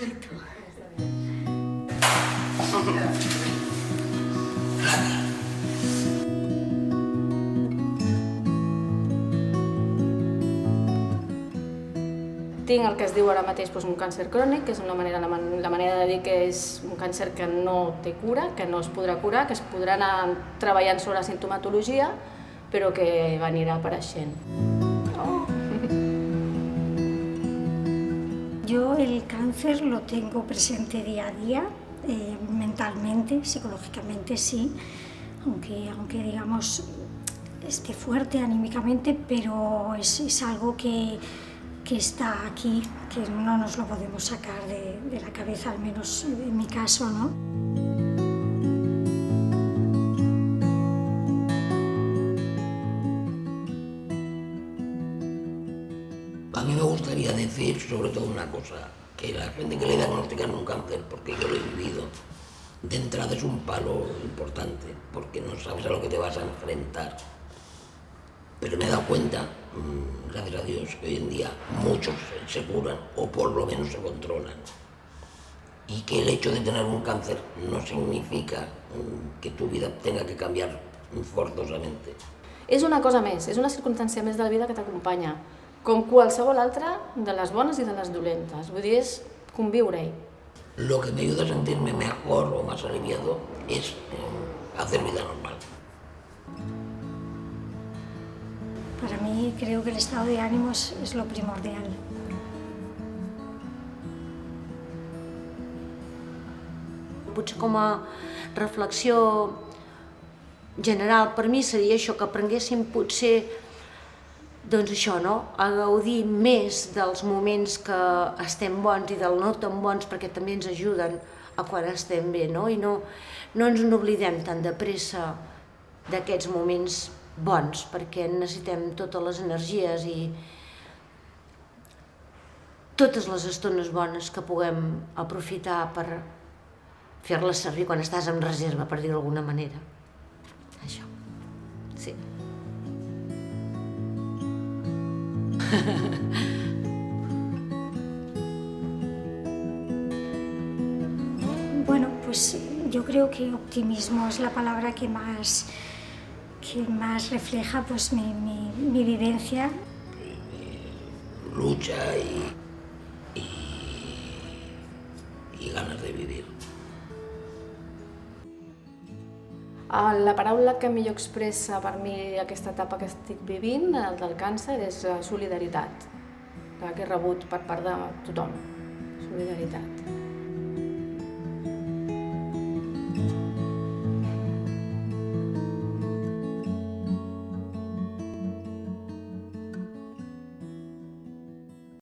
Perfecto. Tinc el que es diu ara mateix un càncer crònic, que és la manera de dir que és un càncer que no té cura, que no es podrà curar, que es podrà anar treballant sobre la sintomatologia, però que anirà apareixent. Oh. Yo el cáncer lo tengo presente día a día, mentalmente, psicológicamente sí, aunque digamos esté fuerte anímicamente, pero es algo que está aquí, que no nos lo podemos sacar de la cabeza, al menos en mi caso, ¿no? A mí me gustaría decir sobre todo una cosa, que la gente que le diagnostican un cáncer, porque yo lo he vivido, de entrada es un palo importante, porque no sabes a lo que te vas a enfrentar. Pero me he dado cuenta, gracias a Dios, que hoy en día muchos se curan o por lo menos se controlan. Y que el hecho de tener un cáncer no significa que tu vida tenga que cambiar forzosamente. És una cosa més, és una circumstància més de la vida que t'acompanya, com qualsevol altra de les bones i de les dolentes. Vull dir, és conviure-hi. Lo que me ayuda a sentirme mejor o más aliviado es hacer vida normal. Para mí creo que el estado de ánimo es lo primordial. Potser com a reflexió general per mi seria això, que aprenguéssim potser doncs això, no? A gaudir més dels moments que estem bons i del no tan bons, perquè també ens ajuden a quan estem bé, no? I no ens n'oblidem tan de pressa d'aquests moments bons, perquè necessitem totes les energies i totes les estones bones que puguem aprofitar per fer-les servir quan estàs en reserva, per dir-ho d'alguna manera. Això, sí. Bueno, pues yo creo que optimismo es la palabra que más refleja pues mi vivencia. Lucha y ganas de vivir. La paraula que millor expressa per mi aquesta etapa que estic vivint, el del càncer, és solidaritat, que he rebut per part de tothom. Solidaritat.